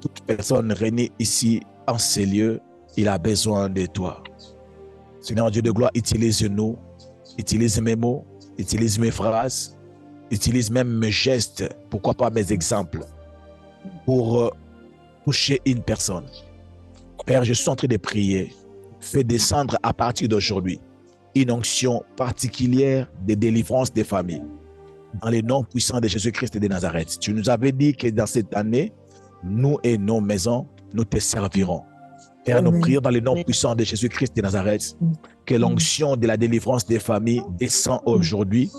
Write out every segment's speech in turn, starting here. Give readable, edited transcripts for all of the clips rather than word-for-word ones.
toute personne réunie ici en ces lieux, il a besoin de toi. Seigneur Dieu de gloire, utilise-nous, utilise mes mots, utilise mes phrases, utilise même mes gestes, pourquoi pas mes exemples, pour toucher une personne. Père, je suis en train de prier. Fais descendre à partir d'aujourd'hui une onction particulière de délivrance des familles. Dans le nom puissant de Jésus-Christ de Nazareth. Tu nous avais dit que dans cette année, nous et nos maisons, nous te servirons. Père, nous prions dans le nom puissant de Jésus-Christ de Nazareth, que l'onction de la délivrance des familles descend aujourd'hui,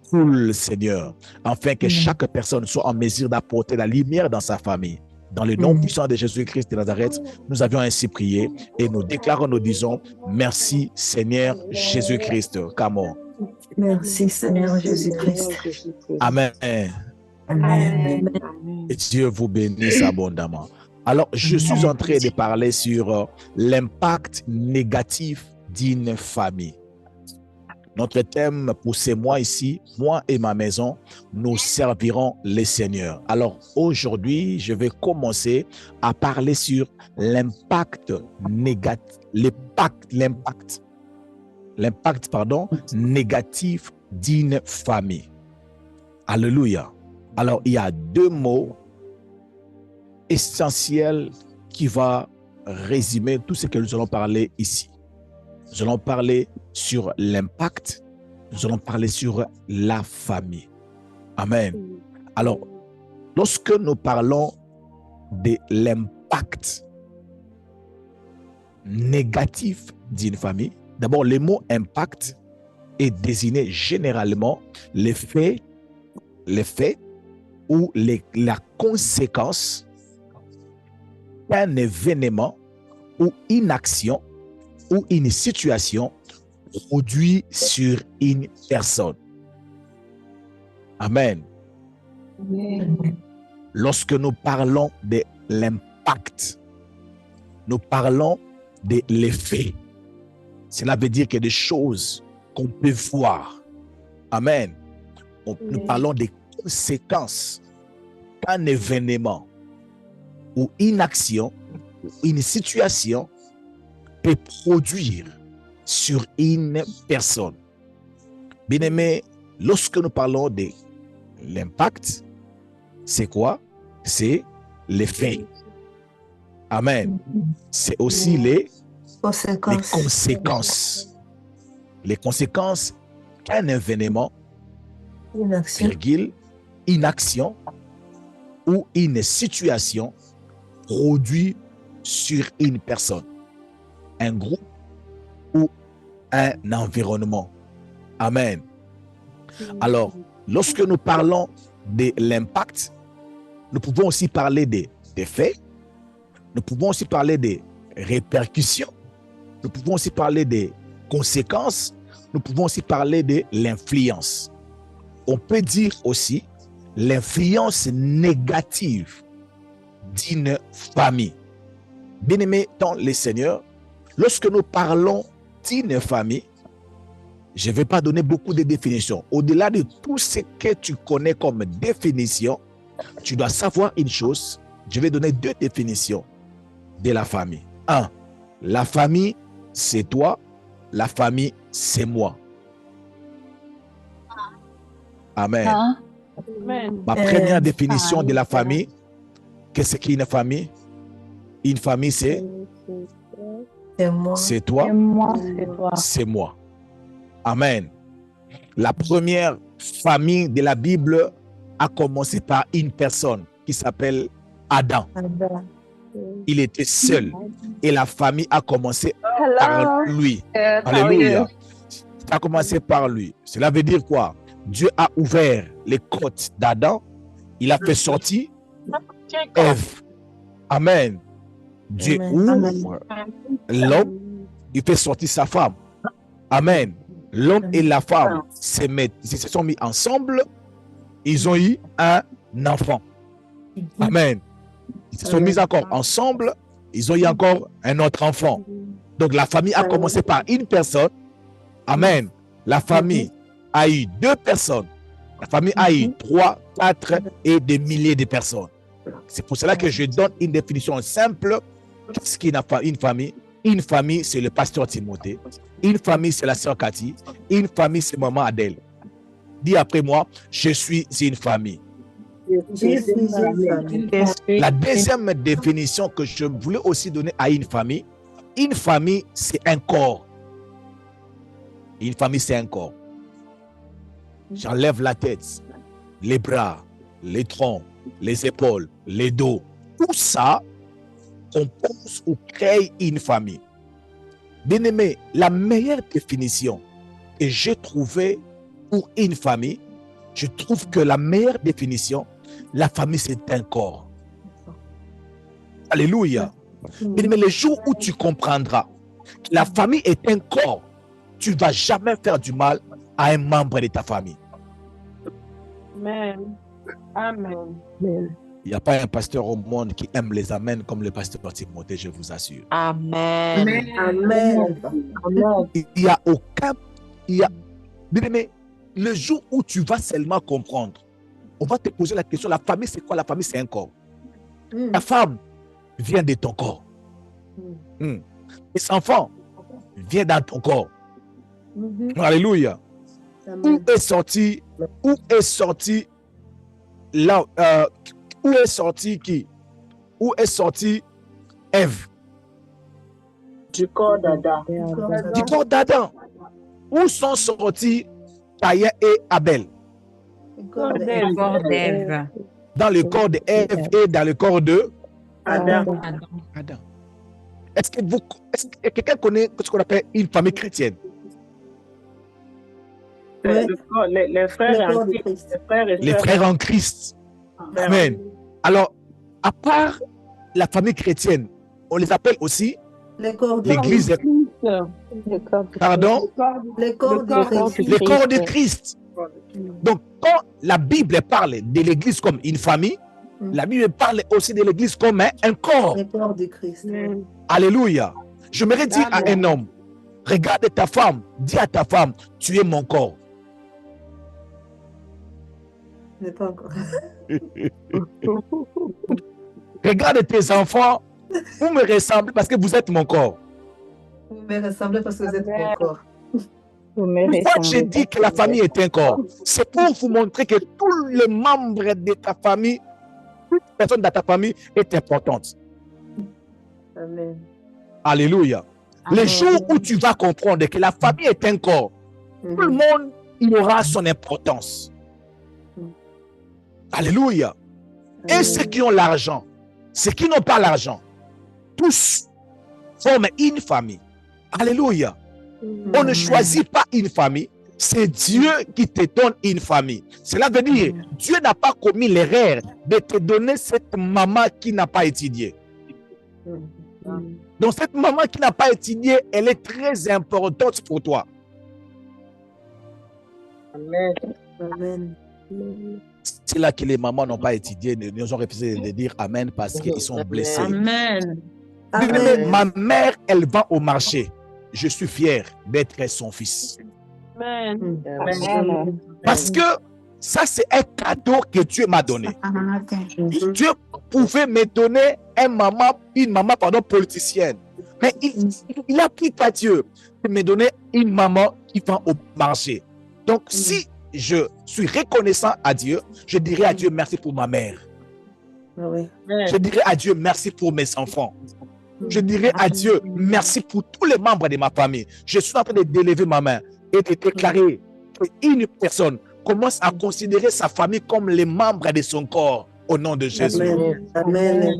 coule, Seigneur, afin que chaque personne soit en mesure d'apporter la lumière dans sa famille. Dans le nom puissant de Jésus-Christ de Nazareth, nous avions ainsi prié et nous déclarons, nous disons, merci Seigneur Jésus-Christ. Come. Merci Seigneur Jésus-Christ. Amen. Amen. Et Dieu vous bénisse abondamment. Alors, je suis en train de parler sur l'impact négatif d'une famille. Notre thème pour ces mois ici, moi et ma maison, nous servirons le Seigneur. Alors, aujourd'hui, je vais commencer à parler sur l'impact négatif, négatif d'une famille. Alléluia. Alors, il y a deux mots essentiels qui vont résumer tout ce que nous allons parler ici. Nous allons parler sur l'impact, nous allons parler sur la famille. Amen. Alors, lorsque nous parlons de l'impact négatif d'une famille, d'abord, le mot impact est désigné généralement l'effet ou la conséquence d'un événement ou une action ou une situation produit sur une personne. Amen. Lorsque nous parlons de l'impact, nous parlons de l'effet. Cela veut dire que des choses qu'on peut voir. Amen. Nous parlons des conséquences qu'un événement ou une action ou une situation peut produire sur une personne. Bien-aimé, lorsque nous parlons de l'impact, c'est quoi? C'est l'effet. Amen. C'est aussi les conséquences. Les conséquences qu'un événement, une action ou une situation produit sur une personne, un groupe ou un environnement. Amen. Alors, lorsque nous parlons de l'impact, nous pouvons aussi parler des faits, nous pouvons aussi parler des répercussions, nous pouvons aussi parler des conséquences, nous pouvons aussi parler de l'influence. On peut dire aussi l'influence négative d'une famille. Bien-aimé dans le Seigneur, lorsque nous parlons d'une famille, je ne vais pas donner beaucoup de définitions. Au-delà de tout ce que tu connais comme définition, tu dois savoir une chose. Je vais donner deux définitions de la famille. Un, la famille, c'est toi. La famille, c'est moi. Amen. Ma première définition de la famille, qu'est-ce qu'une famille? Une famille, c'est toi, c'est moi. Amen. La première famille de la Bible a commencé par une personne qui s'appelle Adam. Il était seul et la famille a commencé par lui. Alléluia. Ça a commencé par lui. Cela veut dire quoi? Dieu a ouvert les côtes d'Adam. Il a fait sortir Ève. Amen. Dieu ouvre l'homme. Il fait sortir sa femme. Amen. L'homme et la femme ils se sont mis ensemble. Ils ont eu un enfant. Amen. Ils se sont mis encore ensemble. Ils ont eu encore un autre enfant. Donc la famille a commencé par une personne. Amen. La famille a eu 2 personnes. La famille a eu 3, 4 et des milliers de personnes. C'est pour cela que je donne une définition simple. Qu'est-ce qu'une famille? Une famille, c'est le pasteur Timothée. Une famille, c'est la sœur Cathy. Une famille, c'est maman Adèle. Dis après moi, je suis une famille. La deuxième définition que je voulais aussi donner à une famille, c'est un corps. Une famille, c'est un corps. J'enlève la tête, les bras, les troncs, les épaules, les dos. Tout ça compose ou crée une famille. Bien-aimé, la meilleure définition que j'ai trouvée pour une famille, je trouve que la meilleure définition, la famille, c'est un corps. Alléluia. Bien-aimé, le jour où tu comprendras que la famille est un corps, tu ne vas jamais faire du mal à un membre de ta famille. Amen. Amen. Il n'y a pas un pasteur au monde qui aime les amens comme le pasteur Timothée, je vous assure. Amen. Amen. Il n'y a aucun... Bien-aimé, le jour où tu vas seulement comprendre, on va te poser la question, la famille c'est quoi? La famille c'est un corps. Ta femme vient de ton corps. Tes enfants viennent dans ton corps. Alléluia. Où est sorti là, où est sorti qui? Où est sorti Ève? Du corps d'Adam. Du corps d'Adam. Où sont sortis Caïn et Abel? Corps d'Ève. Dans le corps d'Ève et dans le corps de Adam. Adam. Est-ce que quelqu'un connaît ce qu'on appelle une famille chrétienne? Les frères en Christ. Les frères en Christ. Amen. Alors, à part la famille chrétienne, on les appelle aussi l'église. Pardon? Les corps Les corps de Christ. Donc, quand la Bible parle de l'église comme une famille, la Bible parle aussi de l'église comme un corps. Les corps de Christ. Alléluia. Je me dire à un homme, regarde ta femme, dis à ta femme, tu es mon corps. Mais pas encore. Regarde tes enfants, vous me ressemblez parce que vous êtes mon corps. Vous me ressemblez parce que vous êtes mon corps. Pourquoi j'ai dit que la famille est un corps? C'est pour vous montrer que tous les membres de ta famille, toute personne de ta famille est importante. Amen. Alléluia. Le jour où tu vas comprendre que la famille est un corps, tout le monde il aura son importance. Alléluia. Et ceux qui ont l'argent, ceux qui n'ont pas l'argent, tous forment une famille. Alléluia. On ne choisit pas une famille, c'est Dieu qui te donne une famille. Cela veut dire, Dieu n'a pas commis l'erreur de te donner cette maman qui n'a pas étudié. Donc cette maman qui n'a pas étudié, elle est très importante pour toi. Amen. Amen. C'est là que les mamans n'ont pas étudié, nous ont refusé de dire Amen parce qu'ils sont blessés. Amen. Amen. Ma mère, elle va au marché. Je suis fier d'être son fils. Amen. Parce que ça, c'est un cadeau que Dieu m'a donné. Dieu pouvait me donner une maman politicienne. Mais il a pris à Dieu de me donner une maman qui va au marché. Donc, si je suis reconnaissant à Dieu, je dirais à Dieu merci pour ma mère. Je dirais à Dieu merci pour mes enfants. Je dirais à Dieu merci pour tous les membres de ma famille. Je suis en train d'élever ma main et de déclarer qu'une personne commence à considérer sa famille comme les membres de son corps au nom de Jésus. Amen.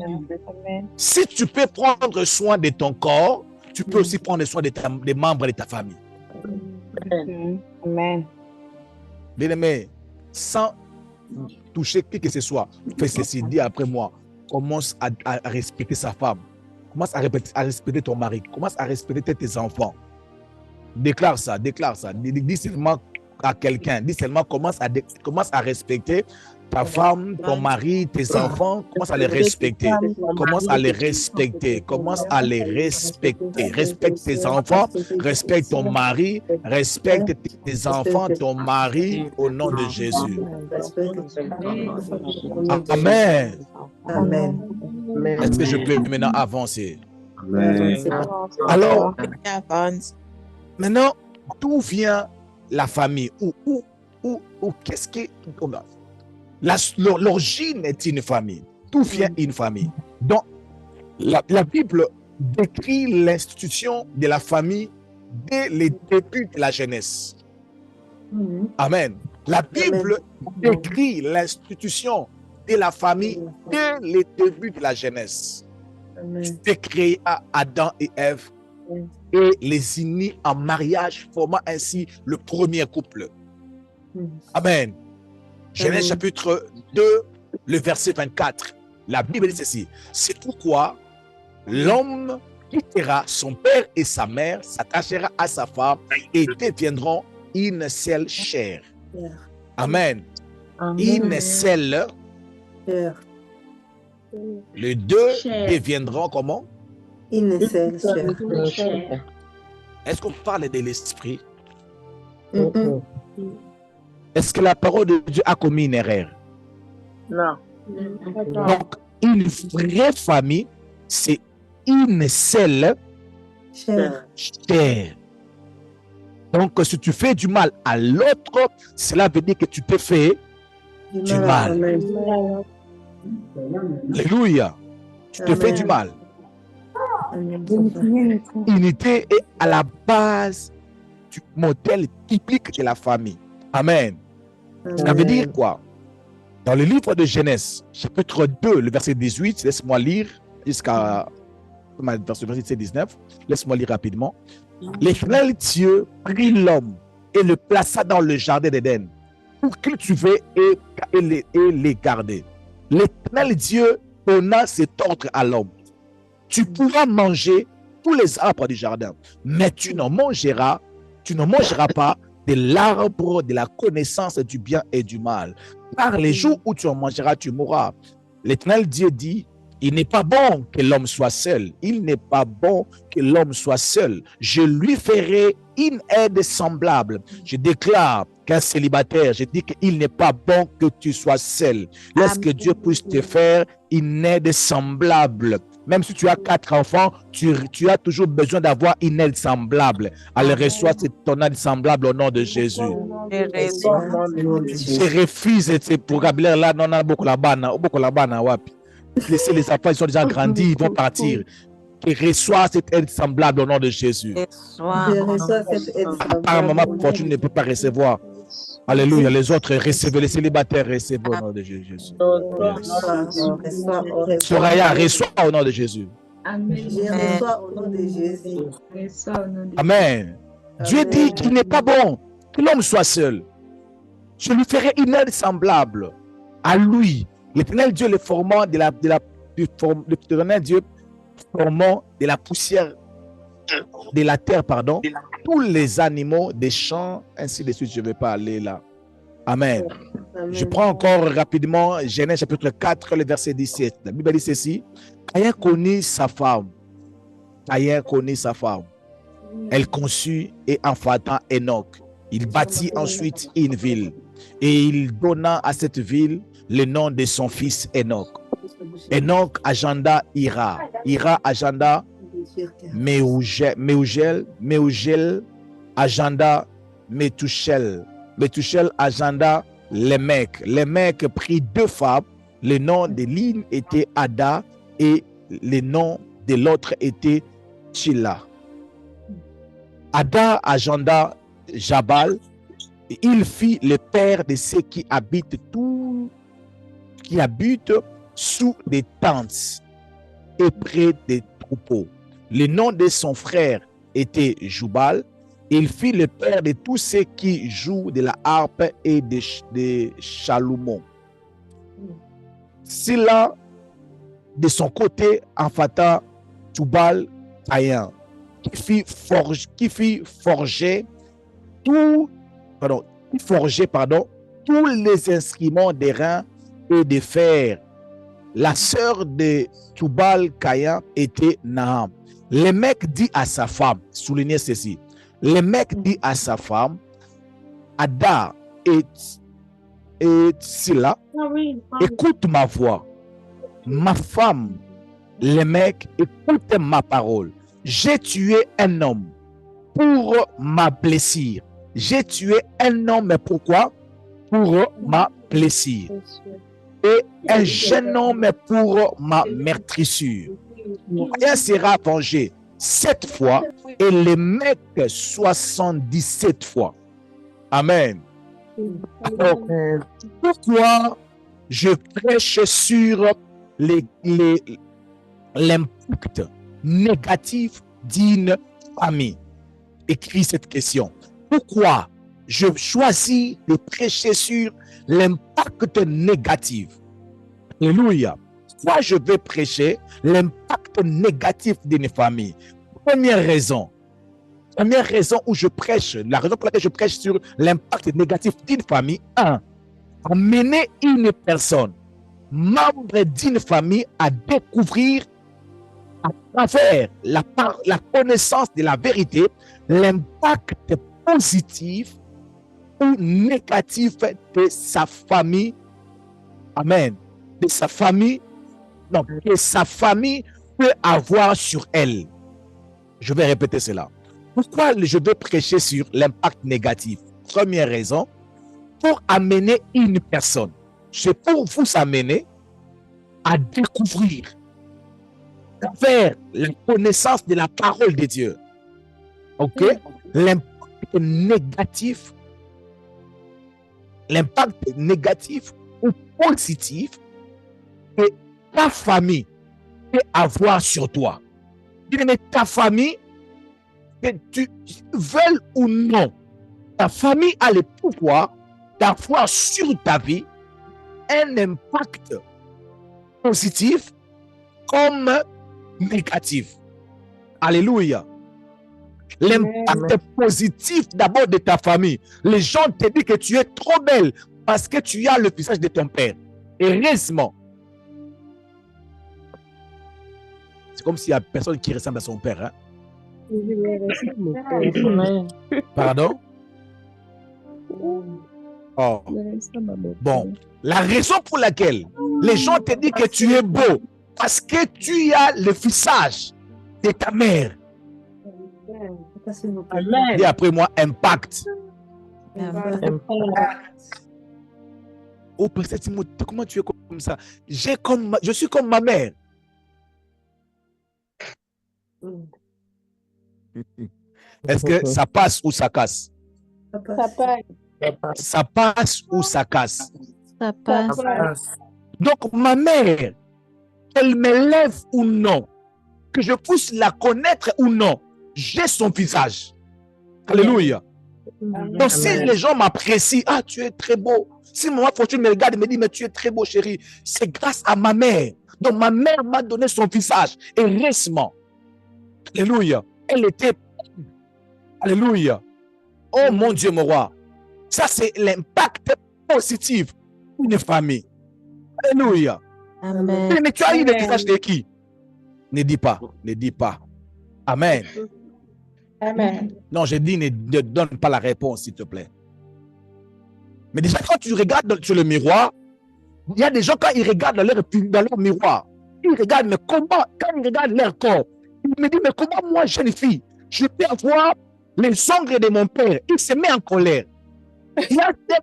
Si tu peux prendre soin de ton corps, tu peux aussi prendre soin des membres de ta famille. Amen. Bien-aimé, sans toucher qui que ce soit, fais ceci, dis après moi, commence à respecter sa femme, commence à respecter ton mari, commence à respecter tes enfants. Déclare ça, dis seulement à quelqu'un, dis seulement commence à respecter Ta femme, ton mari, tes enfants, commence à les respecter. Commence à les respecter. Commence à les respecter. Respecte tes enfants, respecte ton mari, respecte tes enfants, ton mari, au nom de Jésus. Amen. Amen. Est-ce que je peux maintenant avancer? Amen. Alors, maintenant, d'où vient la famille? Ou qu'est-ce que... L'origine est une famille. D'où vient une famille? Donc, la Bible décrit l'institution de la famille dès les débuts de la jeunesse. Amen. La Bible décrit l'institution de la famille dès les débuts de la jeunesse. Dieu créa Adam et Ève et les unit en mariage, formant ainsi le premier couple. Amen. Genèse chapitre 2, le verset 24. La Bible dit ceci. C'est pourquoi l'homme quittera son père et sa mère, s'attachera à sa femme et deviendront une seule chair. Amen. Une seule. Les deux deviendront comment? Une seule chair. Est-ce qu'on parle de l'esprit? Est-ce que la parole de Dieu a commis une erreur? Non. Donc, une vraie famille, c'est une seule chair. Donc, si tu fais du mal à l'autre, cela veut dire que tu te fais du mal. Alléluia. Tu te fais du mal. L'unité est à la base du modèle typique de la famille. Amen. Ça veut dire quoi? Dans le livre de Genèse, chapitre 2, le verset 18, laisse-moi lire jusqu'à verset 19. Laisse-moi lire rapidement. L'Éternel Dieu prit l'homme et le plaça dans le jardin d'Éden pour cultiver et les garder. L'Éternel Dieu donna cet ordre à l'homme. Tu pourras manger tous les arbres du jardin, mais tu ne mangeras pas de l'arbre de la connaissance du bien et du mal. Par les jours où tu en mangeras, tu mourras. L'Éternel Dieu dit, il n'est pas bon que l'homme soit seul. Il n'est pas bon que l'homme soit seul. Je lui ferai une aide semblable. Je déclare qu'un célibataire, je dis qu'il n'est pas bon que tu sois seul. Laisse que Dieu puisse te faire une aide semblable. Même si tu as 4 enfants, tu as toujours besoin d'avoir une aide semblable. Alors reçois ton aide semblable au nom de Jésus. Je refuse ce vocabulaire-là. Non, non, beaucoup là-bas. Laissez les enfants, ils sont déjà grandis, ils vont partir. Et reçois cette aide semblable au nom de Jésus. Maman Fortune ne peut pas recevoir. Alléluia. Les autres recevez, les célibataires recevez au nom de Jésus. Soraya, reçois au nom de Jésus. Amen. Dieu dit qu'il n'est pas bon que l'homme soit seul. Je lui ferai une aide semblable à lui. L'Éternel Dieu, le formant de l'Éternel Dieu formant de la poussière de la terre, pardon, tous les animaux des champs, ainsi de suite. Je ne vais pas aller là. Amen. Je prends encore rapidement Genèse chapitre 4, le verset 17. La Bible dit ceci. Caïn connut sa femme. Elle conçut et enfanta Enoch. Il bâtit ensuite une ville et il donna à cette ville le nom de son fils Enoch. Enoch agenda Ira. Ira agenda Méugel agenda Métushel. Métushel agenda Lémec. Lémec prit 2 femmes. Le nom de l'une était Ada et le nom de l'autre était Chila. Ada agenda Jabal. Il fit le père de ceux qui habitent sous des tentes et près des troupeaux. Le nom de son frère était Jubal. Il fit le père de tous ceux qui jouent de la harpe et de Chaloumon. Sila, de son côté, enfanta Tubal Caïn, qui forgeait tous les instruments d'airain et de fer. La sœur de Tubal Caïn était Naham. Le mec dit à sa femme, soulignez ceci, le mec dit à sa femme, Ada et Silla, écoute ma voix. Ma femme, le mec, écoute ma parole. J'ai tué un homme pour ma blessure. J'ai tué un homme, mais pourquoi? Pour ma blessure. Et un jeune homme pour ma meurtrissure. Rien sera vengé 7 fois et le mec 77 fois. Amen. Alors, pourquoi je prêche sur l'impact négatif d'une famille? Écris cette question. Pourquoi je choisis de prêcher sur l'impact négatif? Alléluia. Pourquoi je vais prêcher l'impact négatif d'une famille? Première raison où je prêche, la raison pour laquelle je prêche sur l'impact négatif d'une famille, amener une personne, membre d'une famille, à découvrir à travers la connaissance de la vérité, l'impact positif ou négatif de sa famille. Amen. De sa famille, non, que sa famille peut avoir sur elle. Je vais répéter cela. Pourquoi je vais prêcher sur l'impact négatif? Première raison, pour amener une personne. C'est pour vous amener à découvrir vers la connaissance de la parole de Dieu. Ok? L'impact négatif ou positif que ta famille peut avoir sur toi. Mais ta famille, que tu veuilles ou non, ta famille a le pouvoir d'avoir sur ta vie un impact positif comme négatif. Alléluia. L'impact positif d'abord de ta famille. Les gens te disent que tu es trop belle parce que tu as le visage de ton père. Heureusement. C'est comme s'il n'y a personne qui ressemble à son père. Hein? Pardon? Oh. Bon, la raison pour laquelle les gens te disent que tu es beau, parce que tu as le visage de ta mère. Et après moi, impact. Oh, Pasteur Timothée, comment tu es comme ça? Je suis comme ma mère. Est-ce que ça passe ou ça casse? Ça passe ou ça casse? Ça passe. Donc, ma mère, qu'elle m'élève ou non, que je puisse la connaître ou non, j'ai son visage. Alléluia. Donc, si les gens m'apprécient, ah, tu es très beau. Si maman Fortune me regarde et me dit, mais tu es très beau, chérie, c'est grâce à ma mère. Donc, ma mère m'a donné son visage. Et récemment, alléluia, elle était. Alléluia. Oh mon Dieu, mon roi. Ça, c'est l'impact positif d'une famille. Alléluia. Amen. Mais tu as eu le visage de qui? Ne dis pas. Ne dis pas. Amen. Amen. Non, je dis, ne donne pas la réponse, s'il te plaît. Mais déjà, quand tu regardes sur le miroir, il y a des gens, quand ils regardent dans leur miroir, ils regardent, mais comment, quand ils regardent leur corps, ils me disent, mais comment moi, jeune fille, je peux avoir les ongles de mon père? Il se met en colère.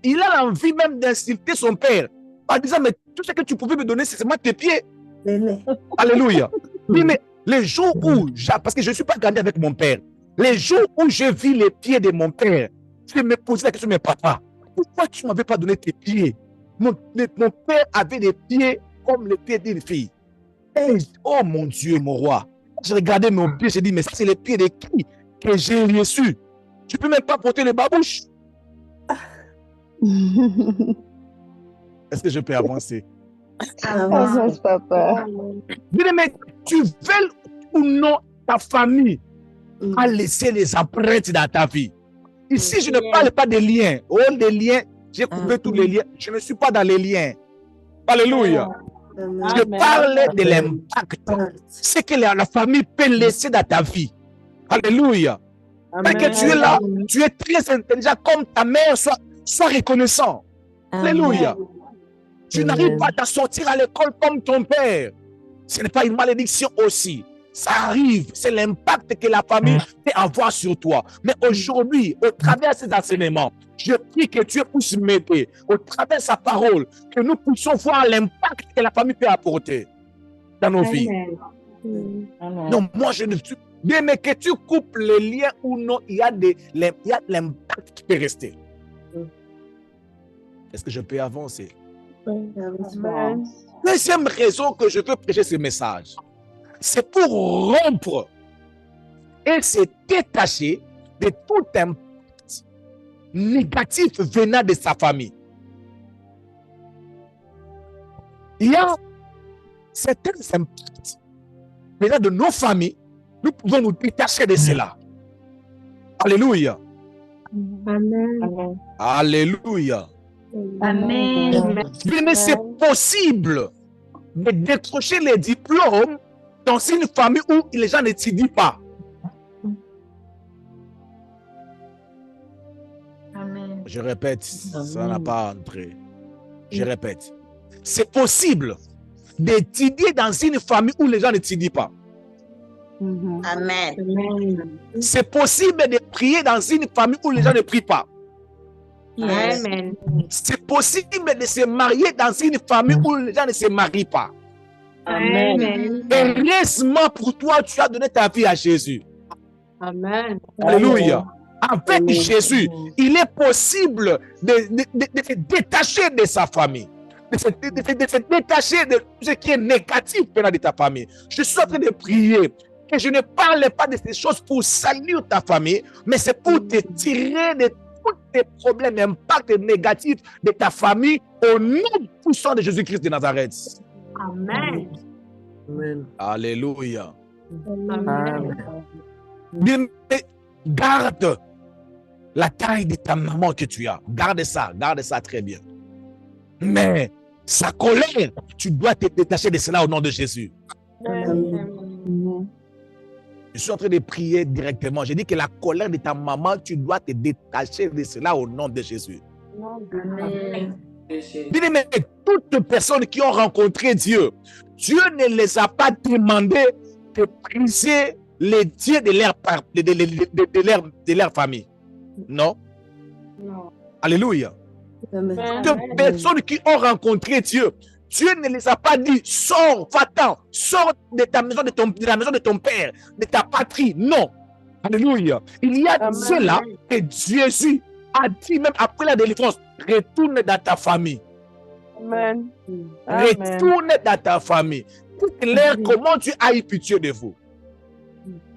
Il a envie même d'insulter son père en disant, mais tout ce que tu pouvais me donner, c'est seulement tes pieds. Alléluia. Oui, mais les jours où, parce que je ne suis pas grandi avec mon père, les jours où je vis les pieds de mon père, je me posais la question, mais papa, pourquoi tu ne m'avais pas donné tes pieds? Mon père avait des pieds comme les pieds d'une fille. Et, oh mon Dieu, mon roi. Je regardais mon pied, j'ai dit, mais ça, c'est les pieds de qui que j'ai reçu? Je ne peux même pas porter les babouches. Est-ce que je peux avancer? Avance, papa. Mais tu veux ou non ta famille a laissé les empreintes dans ta vie? Ici, je ne parle pas des liens. Oh, les liens, j'ai coupé tous les liens. Je ne suis pas dans les liens. Alléluia. Amen. Je parlais de Amen. l'impact. Ce que la famille peut laisser dans ta vie. Alléluia. Tant que tu es là, tu es très intelligent comme ta mère, sois reconnaissant. Alléluia. Tu n'arrives pas à t'en sortir à l'école comme ton père. Ce n'est pas une malédiction aussi. Ça arrive. C'est l'impact que la famille peut avoir sur toi. Mais aujourd'hui, au travers de ces enseignements, je prie que Dieu puisse m'aider, au travers de sa parole, que nous puissions voir l'impact que la famille peut apporter dans nos vies. Non, moi je ne suis... Mais que tu coupes les liens ou non, il y a l'impact qui peut rester. Est-ce que je peux avancer? Deuxième raison que je veux prêcher ce message, c'est pour rompre et se détacher de tout impact négatif venant de sa famille. Il y a certains impacts venant de nos familles, nous pouvons nous détacher de cela. Alléluia. Amen. Alléluia. Amen. Mais c'est possible de décrocher les diplômes dans une famille où les gens n'étudient pas. Amen. Je répète, ça n'a pas entré. Je répète. C'est possible d'étudier dans une famille où les gens n'étudient pas. Amen. C'est possible de prier dans une famille où les gens ne prient pas. Amen. C'est possible de se marier dans une famille où les gens ne se marient pas. Amen. Heureusement pour toi, tu as donné ta vie à Jésus. Amen. Alléluia. Avec Jésus, il est possible de se détacher de sa famille, de se détacher de ce qui est négatif venant de ta famille. Je suis en train de prier que je ne parle pas de ces choses pour salir ta famille, mais c'est pour te tirer de tous tes problèmes, impacts négatifs de ta famille au nom puissant de Jésus-Christ de Nazareth. Amen. Alléluia. Amen. Bien, garde la taille de ta maman que tu as. Garde ça très bien. Mais sa colère, tu dois te détacher de cela au nom de Jésus. Je suis en train de prier directement. J'ai dit que la colère de ta maman, tu dois te détacher de cela au nom de Jésus. Amen. Bien, mais toutes personnes qui ont rencontré Dieu, Dieu ne les a pas demandé de briser les dieux de leur famille. Non. Alléluia. De personnes qui ont rencontré Dieu, Dieu ne les a pas dit sors, va-t'en, sors de ta maison, de la maison de ton père, de ta patrie. Non. Alléluia. Il y a cela que Jésus a dit même après la délivrance, retourne dans ta famille. Amen. Retourne dans ta famille. Dites-leur comment Dieu a eu pitié de vous.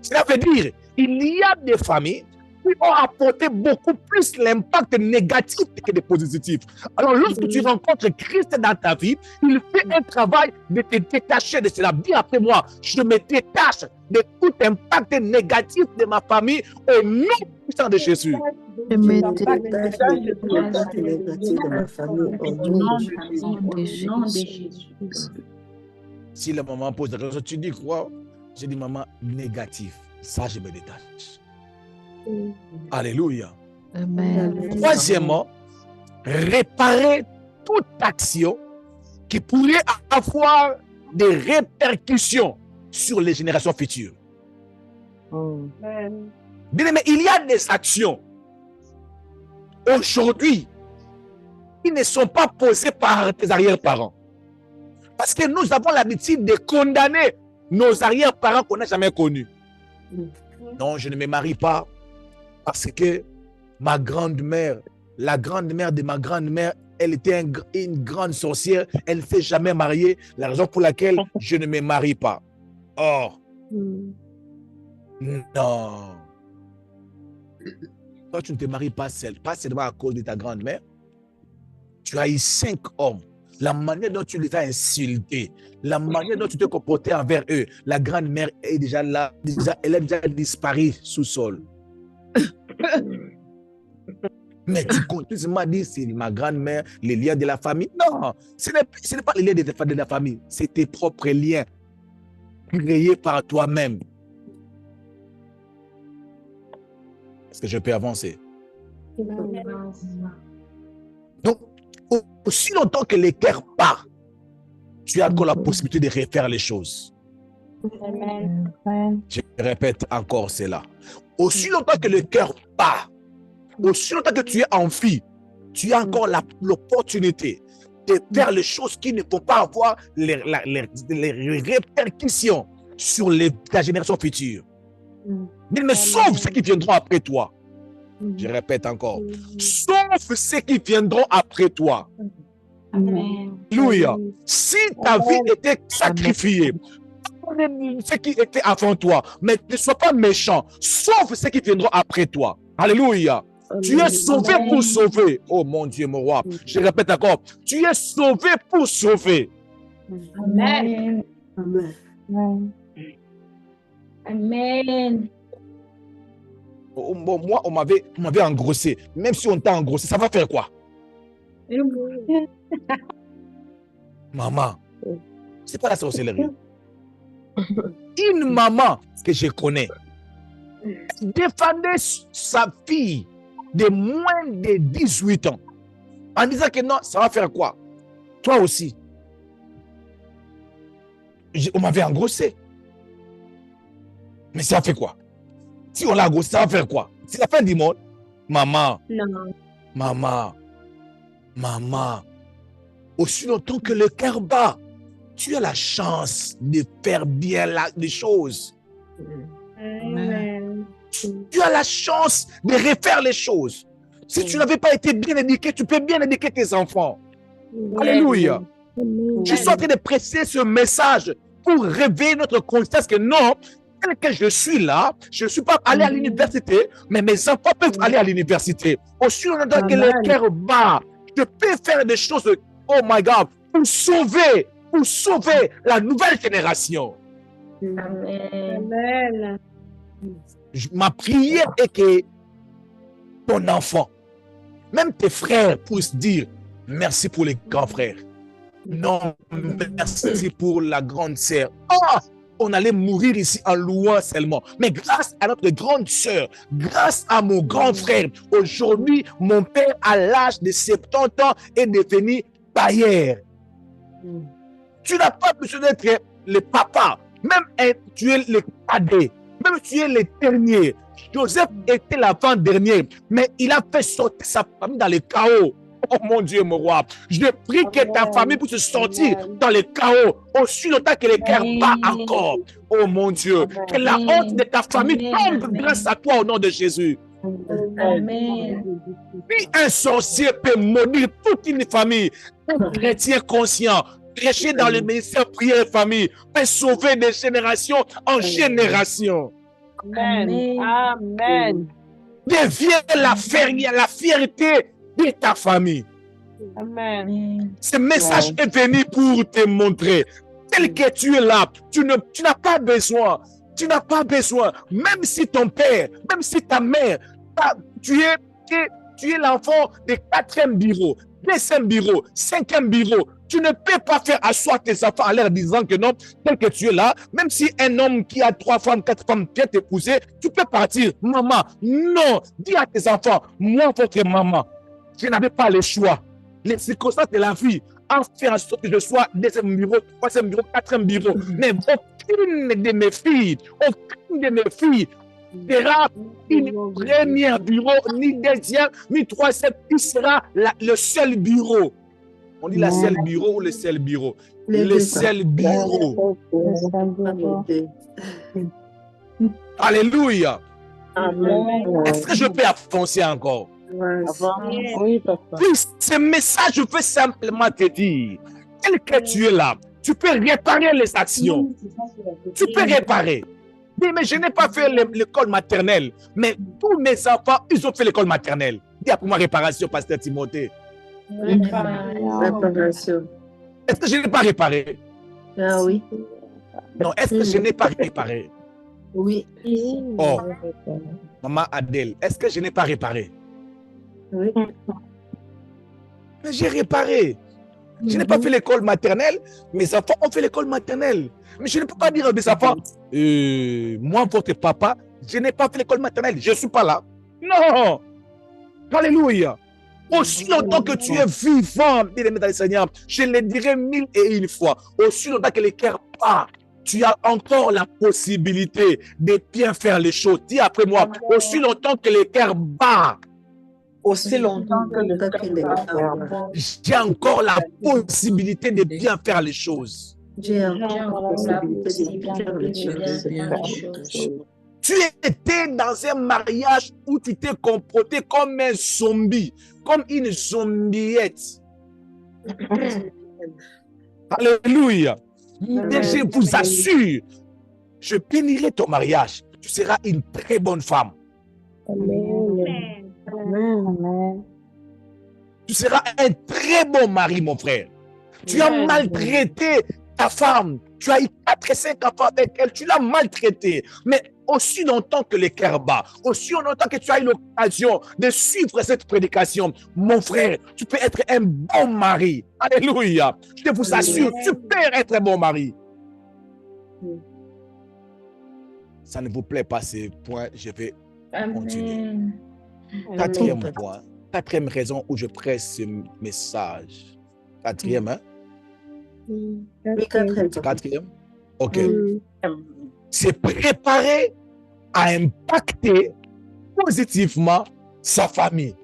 Cela veut dire, il y a des familles qui ont apporté beaucoup plus l'impact négatif que de positif. Alors, lorsque tu rencontres Christ dans ta vie, il fait un travail de te détacher de cela. Bien après moi, je me détache de tout impact négatif de ma famille au nom puissant de Jésus. Je me détache. Si la maman pose la question, tu dis quoi? Je dis maman, négatif. Ça, je me détache. Alléluia. Amen. Troisièmement, réparer toute action qui pourrait avoir des répercussions sur les générations futures. Bien aimé, il y a des actions aujourd'hui qui ne sont pas posées par tes arrière-parents. Parce que nous avons l'habitude de condamner nos arrière-parents qu'on n'a jamais connus. Non, je ne me marie pas parce que ma grand-mère, la grand-mère de ma grand-mère, elle était une grande sorcière, elle ne s'est jamais mariée, la raison pour laquelle je ne me marie pas. Or, non. Toi, tu ne te maries pas seul, pas seulement à cause de ta grand-mère. Tu as eu 5 hommes. La manière dont tu les as insultés, la manière dont tu te comportais envers eux, la grand-mère est déjà là, elle a déjà disparu sous sol. Mais tu continues à dire, c'est ma grand-mère, les liens de la famille. Non, ce n'est pas les liens de la famille, c'est tes propres liens créés par toi-même. Est-ce que je peux avancer? Donc, aussi longtemps que le cœur part, tu as encore la possibilité de refaire les choses. Amen. Je répète encore cela. Aussi longtemps que le cœur part, aussi longtemps que tu es en vie, tu as encore l'opportunité de faire les choses qui ne vont pas avoir les répercussions sur la génération future. Mais sauf ceux qui viendront après toi. Je répète encore. Sauf ceux qui viendront après toi. Amen. Alléluia. Si ta vie était sacrifiée, ceux qui étaient avant toi, mais ne sois pas méchant, sauf ceux qui viendront après toi. Alléluia. Tu es sauvé pour sauver. Oh mon Dieu, mon roi. Je répète encore. Tu es sauvé pour sauver. Amen. Amen. Amen. Bon, moi, on m'avait engrossé. Même si on t'a engrossé, ça va faire quoi? Maman, c'est pas la sorcellerie. Une maman que je connais défendait sa fille de moins de 18 ans en disant que non, ça va faire quoi? Toi aussi. On m'avait engrossé. Mais ça fait quoi? Si on l'a engrossé, ça va faire quoi? C'est la fin du monde. Maman, Non. maman, aussi longtemps que le cœur bat, tu as la chance de faire bien les choses. Amen. Tu as la chance de refaire les choses. Si tu n'avais pas été bien éduqué, tu peux bien éduquer tes enfants. Alléluia. Je suis en train de presser ce message pour réveiller notre conscience que non, tel que je suis là, je ne suis pas allé à l'université, mais mes enfants peuvent aller à l'université. Aussi longtemps que le cœur bat, je peux faire des choses, oh my God, pour sauver la nouvelle génération. Amen. Ma prière est que ton enfant, même tes frères, puissent dire merci pour les grands frères. Non, merci pour la grande sœur. Oh, on allait mourir ici en louant seulement. Mais grâce à notre grande sœur, grâce à mon grand frère, aujourd'hui, mon père, à l'âge de 70 ans, est devenu tailleur. Tu n'as pas besoin d'être le papa. Même tu es le cadet. Même tu es le dernier. Joseph était l'avant-dernier. Mais il a fait sortir sa famille dans le chaos. Oh mon Dieu, mon roi. Je prie que ta famille puisse sortir dans le chaos aussi longtemps que le cœur bat encore. Oh mon Dieu. Que la honte de ta famille tombe grâce à toi au nom de Jésus. Amen. Puis un sorcier peut maudire toute une famille. Un chrétien conscient, prêcher dans le ministère prière et famille, peut sauver de génération en génération. Amen. Amen. Deviens la fierté de ta famille. Amen. Ce message est venu pour te montrer. Tel que tu es là, tu n'as pas besoin. Tu n'as pas besoin. Même si ton père, même si ta mère, tu es l'enfant du 4e bureau, 2e bureau, 5e bureau. Tu ne peux pas faire asseoir tes enfants en leur disant que non, tel que tu es là, même si un homme qui a 3 femmes, 4 femmes vient t'épouser, tu peux partir. Maman, non, dis à tes enfants, moi, votre maman, je n'avais pas le choix. Les circonstances de la vie en faire en sorte que je sois 2e bureau, 3e bureau, 4e bureau. Mais aucune de mes filles sera une première bureau, ni 2e, ni 3e, qui sera le seul bureau. On dit la seule bureau ou le seul bureau? Le seul bureau. Alléluia. Est-ce que je peux avancer encore? Oui, papa. Puis ce message, je veux simplement te dire, tel que tu es là, tu peux réparer les actions. Tu peux réparer. Oui, mais je n'ai pas fait l'école maternelle. Mais tous mes enfants, ils ont fait l'école maternelle. Dis pour moi réparation, pasteur Timothée. Réparation. Est-ce que je n'ai pas réparé? Ah oui. Non, est-ce que je n'ai pas réparé? Oui. Oh, maman Adèle, est-ce que je n'ai pas réparé? Oui. Mais j'ai réparé. Je n'ai pas fait l'école maternelle, mes enfants ont fait l'école maternelle. Mais je ne peux pas dire à mes enfants, moi, votre papa, je n'ai pas fait l'école maternelle, je ne suis pas là. Non! Alléluia! Aussi longtemps que tu es vivant, bien-aimé dans le Seigneur, je le dirai 1001 fois, aussi longtemps que le cœur bat, tu as encore la possibilité de bien faire les choses. Dis après moi, aussi longtemps que le cœur bat, Aussi longtemps que le cœur j'ai encore la possibilité de bien faire les choses. J'ai encore la possibilité de bien faire les choses. Tu étais dans un mariage où tu t'es comporté comme un zombie, comme une zombiette. Alléluia. Mais je vous assure, je bénirai ton mariage. Tu seras une très bonne femme. Amen. Amen. Tu seras un très bon mari, mon frère. Tu as maltraité ta femme. Tu as eu 4 et 5 enfants avec elle. Tu l'as maltraité. Mais aussi longtemps que le cœur bat, aussi longtemps que tu as eu l'occasion de suivre cette prédication, mon frère, tu peux être un bon mari. Alléluia. Je vous assure, tu peux être un bon mari. Ça ne vous plaît pas ces points, je vais continuer. Quatrième point, quatrième raison où je presse ce message. Quatrième, hein? Oui, Quatrième? Ok. C'est préparer à impacter positivement sa famille.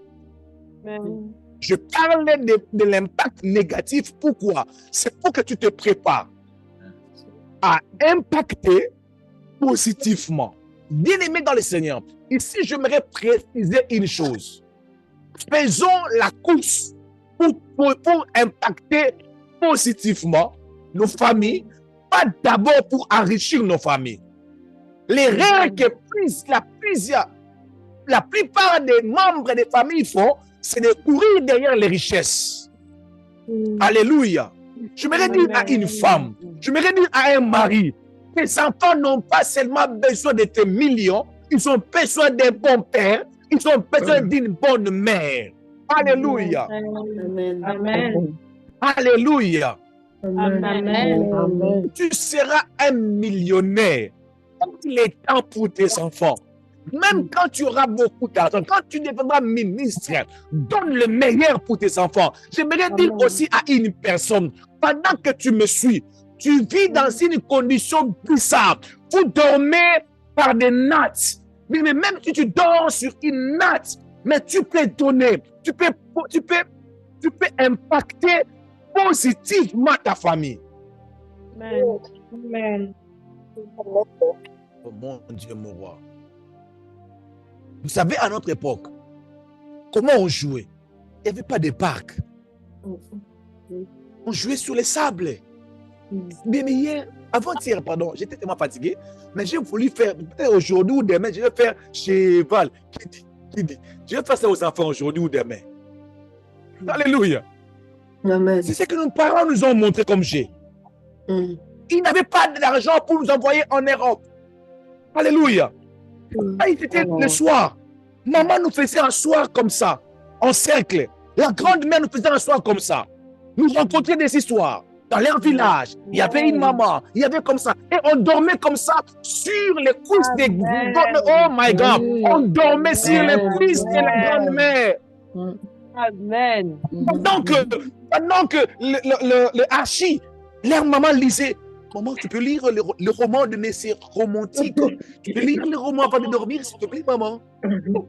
Je parle de l'impact négatif. Pourquoi? C'est pour que tu te prépares à impacter positivement. Bien-aimé dans le Seigneur, ici, j'aimerais préciser une chose. Faisons la course pour impacter positivement nos familles, pas d'abord pour enrichir nos familles. L'erreur que la plupart des membres des familles font, c'est de courir derrière les richesses. Alléluia. Je me dire à une femme, je me dire à un mari, tes enfants n'ont pas seulement besoin de tes millions, ils ont besoin d'un bon père, ils ont besoin d'une bonne mère. Alléluia. Amen. Amen. Alléluia. Amen. Tu seras un millionnaire. Il est temps pour tes enfants. Même quand tu auras beaucoup d'argent, quand tu deviendras ministre, donne le meilleur pour tes enfants. J'aimerais dire aussi à une personne, pendant que tu me suis, tu vis dans une condition bizarre. Vous dormez par des nattes. Mais même si tu dors sur une natte, mais tu peux donner, tu peux impacter positivement ta famille. Amen. Oh mon Dieu, mon roi. Vous savez, à notre époque, comment on jouait? Il n'y avait pas de parc. On jouait sur les sables. Mais hier, avant-hier, pardon, j'étais tellement fatigué, mais j'ai voulu faire, peut-être aujourd'hui ou demain, je vais faire cheval. Qui dit? Je vais faire ça aux enfants aujourd'hui ou demain. Alléluia. Amen. C'est ce que nos parents nous ont montré comme j'ai. Ils n'avaient pas d'argent pour nous envoyer en Europe. Alléluia. C'était le soir. Maman nous faisait un soir comme ça, en cercle. La grand-mère nous faisait un soir comme ça. Nous rencontrions des histoires. Dans leur village, il y avait une maman, il y avait comme ça. Et on dormait comme ça sur les couches des... Oh my God! On dormait sur les couches de la grand-mère. Amen. Pendant que le archi, leur maman lisait. Maman, tu peux lire le roman de Messier romantique. Tu peux lire le roman avant de dormir, s'il te plaît, maman.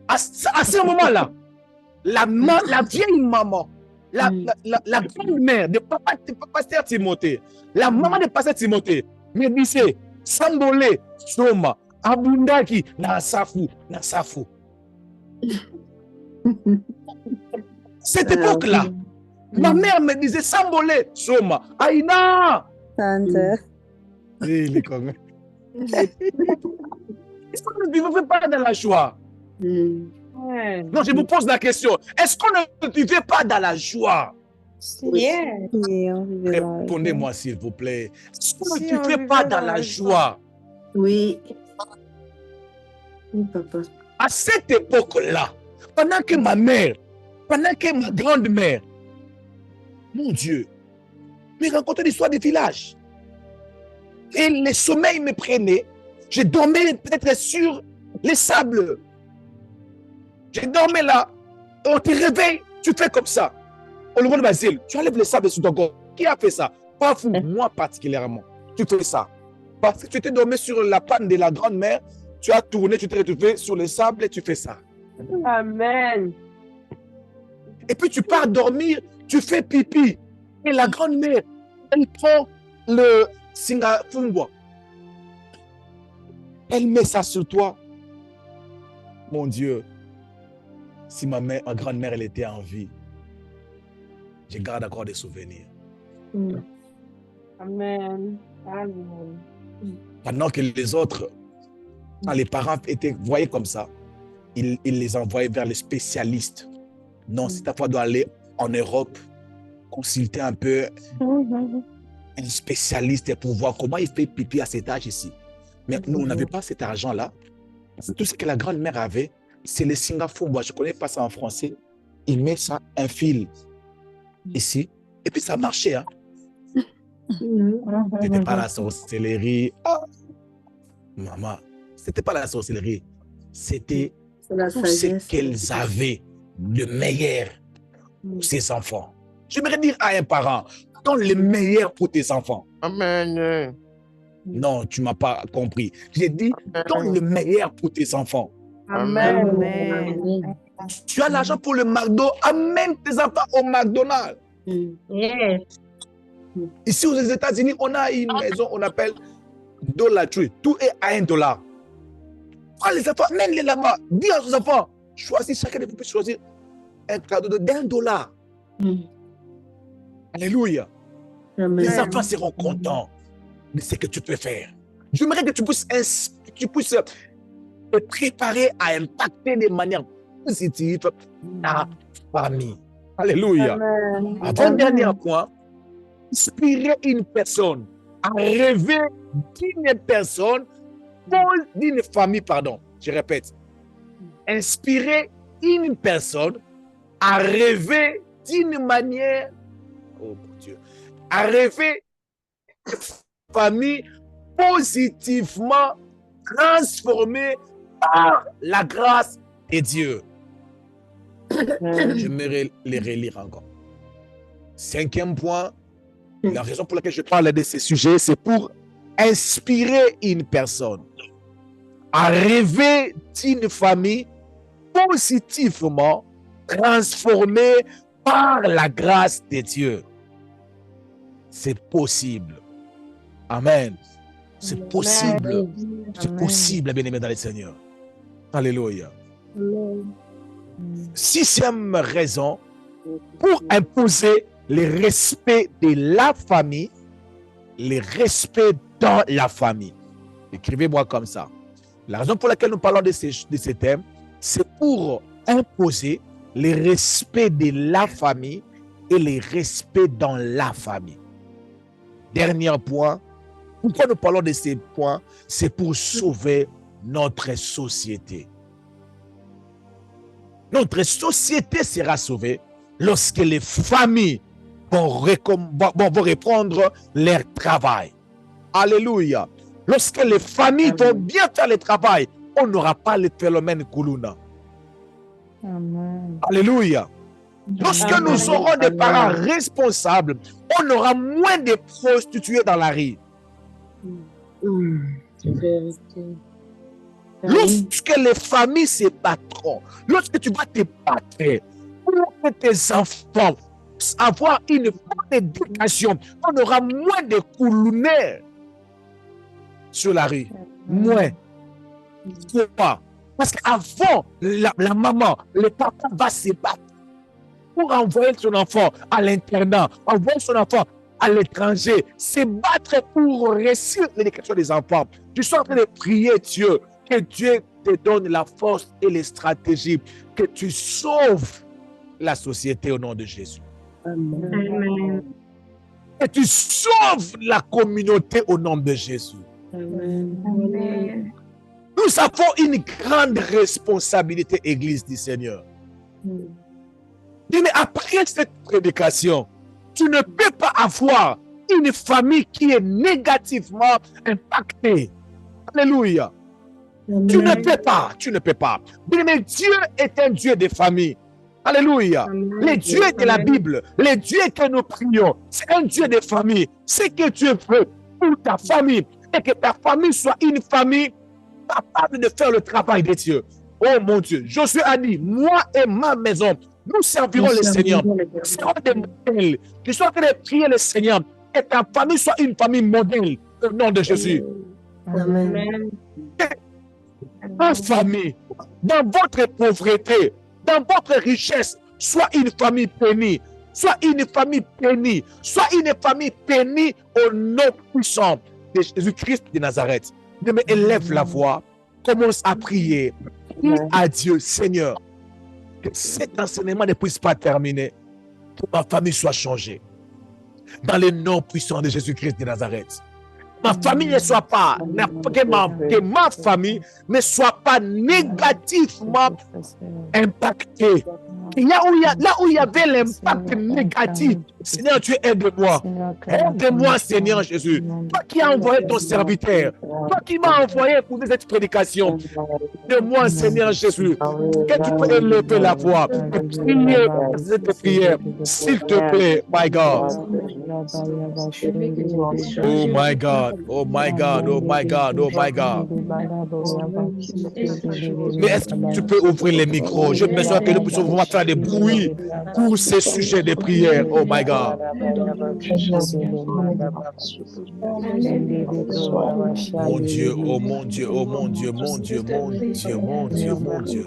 À ce moment-là, la vieille maman, la grande-mère de pasteur Timothée, la maman de pasteur Timothée, me disait, Sambole, Soma, Abundaki, Nasafu. Cette époque-là, ma mère me disait, Sambole, Soma, Aïna. Il est comme... Est-ce qu'on ne vivait pas dans la joie? Non, je vous pose la question. Est-ce qu'on ne vivait pas dans la joie? Répondez-moi, s'il vous plaît. Est-ce qu'on ne vivait pas dans la joie? Oui. Oui, papa. À cette époque-là, pendant que ma mère Pendant que ma grande-mère, mon Dieu, me racontait l'histoire des villages. Et le sommeil me prenait. Je dormais peut-être sur les sables. Je dormais là. On te réveille, tu fais comme ça. On le voit de Basile, tu enlèves les sables sur ton corps. Qui a fait ça? Pas vous, moi particulièrement. Tu fais ça. Parce que tu t'es dormi sur la panne de la grand-mère, tu as tourné, tu t'es retrouvé sur les sables et tu fais ça. Amen. Et puis tu pars dormir, tu fais pipi. Et la grand-mère, elle prend le singafungwa. Elle met ça sur toi. Mon Dieu, si ma grand-mère, elle était en vie, je garde encore des souvenirs. Amen. Amen. Pendant que les autres, quand les parents voyaient comme ça, ils les envoyaient vers les spécialistes. Non, c'est ta fois d'aller en Europe, consulter un peu un spécialiste pour voir comment il fait pipi à cet âge ici. Mais nous, on n'avait pas cet argent-là. Tout ce que la grand-mère avait, c'est le singafungwa. Je ne connais pas ça en français. Il met ça, un fil ici, et puis ça marchait. Hein. C'était pas la sorcellerie. Ah, maman, c'était pas la sorcellerie. C'était tout ce qu'elles avaient de meilleur pour ses enfants. J'aimerais dire à un parent, donne le meilleur pour tes enfants. Amen. Non, tu ne m'as pas compris. J'ai dit, donne le meilleur pour tes enfants. Amen. Amen. Tu as l'argent pour le McDo, amène tes enfants au McDonald's. Yes. Ici aux États-Unis, on a une maison, on appelle Dollar Tree. Tout est à $1. Prends les enfants, mène-les là-bas. Dis à vos enfants, choisis, chacun de vous peut choisir un cadeau de $1. Alléluia. Amen. Les enfants seront contents de ce que tu peux faire. J'aimerais que tu puisses te préparer à impacter de manière positive ta famille. Alléluia. Amen. Avant-dernier point, inspirer une personne à rêver d'une personne, d'une famille, pardon, je répète. Inspirer une personne à rêver d'une manière, oh mon Dieu, à rêver une famille positivement transformée par la grâce de Dieu. Je vais les relire encore. 5e point, la raison pour laquelle je parle de ces sujets, c'est pour inspirer une personne à rêver d'une famille positivement transformée par la grâce de Dieu. C'est possible. Amen. C'est possible. C'est possible, bien-aimé dans le Seigneur. Alléluia. 6e raison, pour imposer le respect de la famille, le respect dans la famille. Écrivez-moi comme ça. La raison pour laquelle nous parlons de ces thèmes, c'est pour imposer le respect de la famille et le respect dans la famille. Dernier point, pourquoi nous parlons de ces points, c'est pour sauver notre société. Notre société sera sauvée lorsque les familles vont reprendre leur travail. Alléluia. Lorsque les familles vont bien faire le travail, on n'aura pas le phénomène Kuluna. Amen. Alléluia. Lorsque nous aurons des parents responsables, on aura moins de prostituées dans la rue. C'est vérité. Lorsque les familles se battront, lorsque tu vas te battre pour que tes enfants puissent avoir une bonne éducation, on aura moins de coulonnaires sur la rue. Moins. Pourquoi? Parce qu'avant, la maman, le papa va se battre pour envoyer son enfant à l'internat, envoyer son enfant à l'étranger, se battre pour réussir l'éducation des enfants. Je suis en train de prier Dieu, que Dieu te donne la force et les stratégies, que tu sauves la société au nom de Jésus. Amen. Que tu sauves la communauté au nom de Jésus. Amen. Nous avons une grande responsabilité, Église du Seigneur. Mais après cette prédication, tu ne peux pas avoir une famille qui est négativement impactée. Alléluia. Tu ne peux pas, tu ne peux pas. Mais Dieu est un Dieu de famille. Alléluia. Les dieux de la Bible, les dieux que nous prions, c'est un Dieu de famille. Ce que tu veux pour ta famille, et que ta famille soit une famille capable de faire le travail de Dieu. Oh mon Dieu, Josué a dit, moi et ma maison, nous servirons le Seigneur. C'est des modèles. Tu sois en train de prier le Seigneur et ta famille soit une famille modèle au nom de Jésus. Amen. Ma famille, dans votre pauvreté, dans votre richesse, soit une famille bénie. Soit une famille bénie. Soit une famille bénie au nom puissant de Jésus-Christ de Nazareth. Mais élève la voix, commence à prier. Dis à Dieu, Seigneur, que cet enseignement ne puisse pas terminer, que ma famille soit changée. Dans le nom puissant de Jésus-Christ de Nazareth. Ma famille ne soit pas, que ma famille ne soit pas négativement impactée. Là où il y avait l'impact négatif, Seigneur, tu aide-moi. Aide-moi, Seigneur Jésus. Toi qui as envoyé ton serviteur, toi qui m'as envoyé pour cette prédication, aide-moi, Seigneur Jésus. Que tu peux élever la voix et prier cette prière, s'il te plaît, my God. Oh my God, oh my God, oh my God, oh my God. Mais est-ce que tu peux ouvrir les micros? J'ai besoin que nous puissions vraiment faire des bruits pour ces sujets de prière. Oh my God. Mon Dieu, oh mon Dieu, oh mon Dieu, mon Dieu, mon Dieu, mon Dieu, mon Dieu.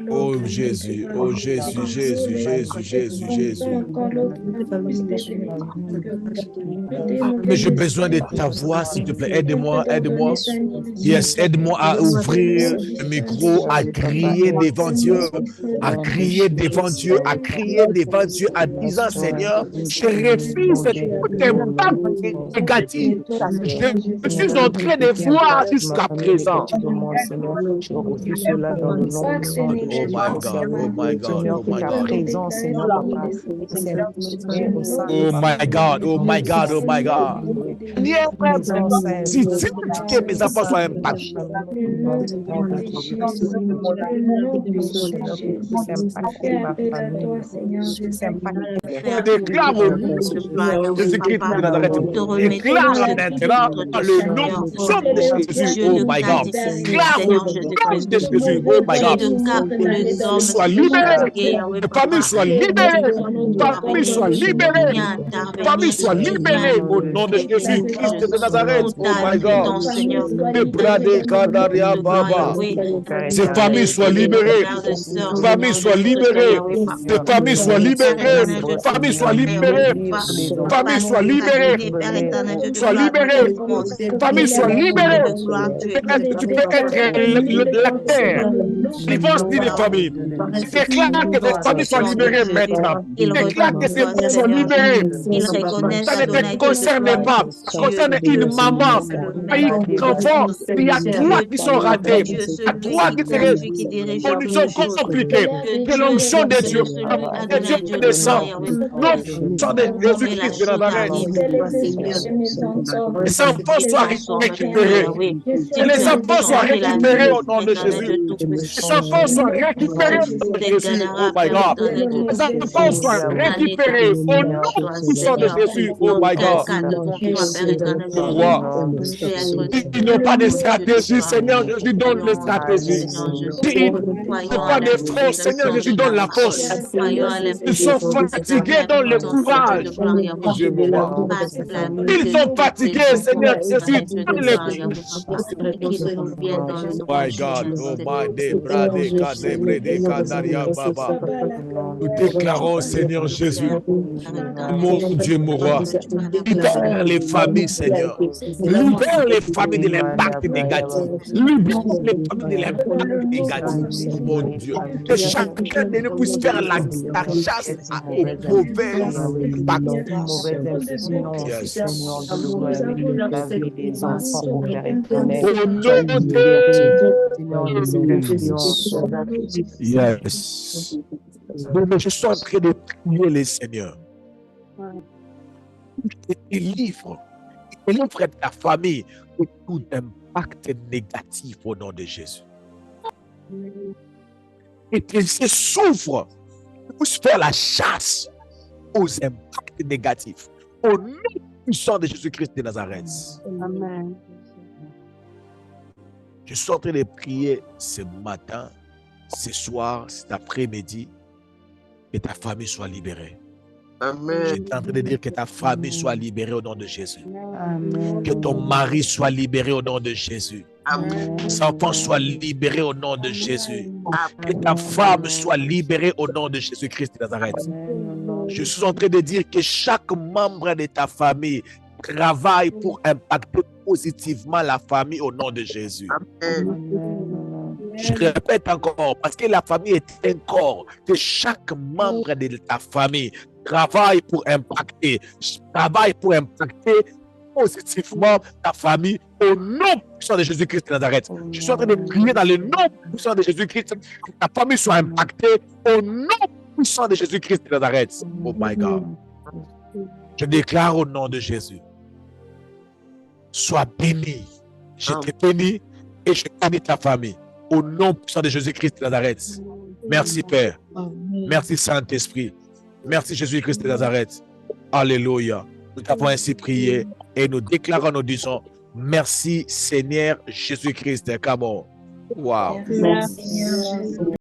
Oh Jésus, oh Jésus, Jésus, Jésus, Jésus, Jésus. Mais j'ai besoin de ta voix, s'il te plaît. Aide-moi, aide-moi. Yes, aide-moi à ouvrir le micro, à crier devant Dieu, à crier devant Dieu, à crier devant Dieu, en disant, Seigneur, je refuse tout impact négatif. Je suis en train de voir jusqu'à présent. Oh my God, oh my God, oh my God. Oh my God, oh my God, oh my God. Si tu veux que mes enfants soient impactés, je déclare au nom de Jésus-Christ de Nazareth, déclare maintenant le nom de Jésus, oh my God. Déclare au nom de Jésus, oh my God. Sois libéré, famille soit libérée, famille soit libérée, famille soit libérée au nom de Jésus-Christ de Nazareth, oh my God. Ces familles soient libérées, famille soit libérée, ces familles soient libérées, famille soit libérée, famille soit libérée, soit libérée, famille soit libérée. Tu peux être l'acteur, divorce des familles. Déclare que ces familles soient libérées maintenant. Déclare que ces familles soient libérées. Ça ne te concerne pas. Ça concerne une maman, un enfant. Il y a trois qui sont ratés. Il y a trois qui sont en conditions compliquées. Que l'onction de Dieu, que Dieu descend. L'onction de Jésus-Christ de Nazareth. Les enfants soient récupérés. Que les enfants soient récupérés au nom de Jésus. Les enfants soient récupérés au nom de Jésus. Oh my God. Les enfants soient récupérés au nom puissant de Jésus. Oh my God. Ils n'ont pas de stratégie, Seigneur, je lui donne les stratégies. Ils n'ont pas de force, Seigneur, je lui donne la force. Ils sont fatigués dans le courage. Ils sont fatigués, Seigneur, je suis dans le courage. My God, oh my name, Brade, Kade, Brede, Kanaria, Baba. Nous déclarons, Seigneur Jésus, mon Dieu, mon roi, libère les familles, Seigneur. Libère les familles de l'impact négatif. Libère les familles de l'impact négatif, mon Dieu. Que chacun de nous puisse faire la chasse aux mauvais impacts. Yes. Yes. Mais je suis en train de prier les seigneurs. Délivre ta famille de tout impact négatif au nom de Jésus. Et que se souffre pour faire la chasse aux impacts négatifs. Au nom puissant de Jésus-Christ de Nazareth. Amen. Je suis en train de prier ce matin, ce soir, cet après-midi, que ta famille soit libérée. Amen. Je suis en train de dire que ta famille soit libérée au nom de Jésus. Amen. Que ton mari soit libéré au nom de Jésus. Amen. Tes enfants soient libérés au nom de Jésus. Que ta femme soit libérée au nom de Jésus-Christ de Nazareth. Je suis en train de dire que chaque membre de ta famille travaille pour impacter positivement la famille au nom de Jésus. Je répète encore, parce que la famille est un corps, que chaque membre de ta famille travaille pour impacter positivement ta famille au nom puissant de Jésus-Christ de Nazareth. Je suis en train de prier dans le nom puissant de Jésus-Christ que ta famille soit impactée au nom puissant de Jésus-Christ de Nazareth. Oh my God. Je déclare au nom de Jésus. Sois béni. Je te bénis et je bénis ta famille. Au nom puissant de Jésus-Christ de Nazareth. Merci Père. Merci Saint-Esprit. Merci Jésus-Christ de Nazareth. Alléluia. Nous t'avons ainsi prié et nous déclarons, nous disons, merci Seigneur Jésus-Christ. Come on. Wow. Merci, Seigneur Jésus.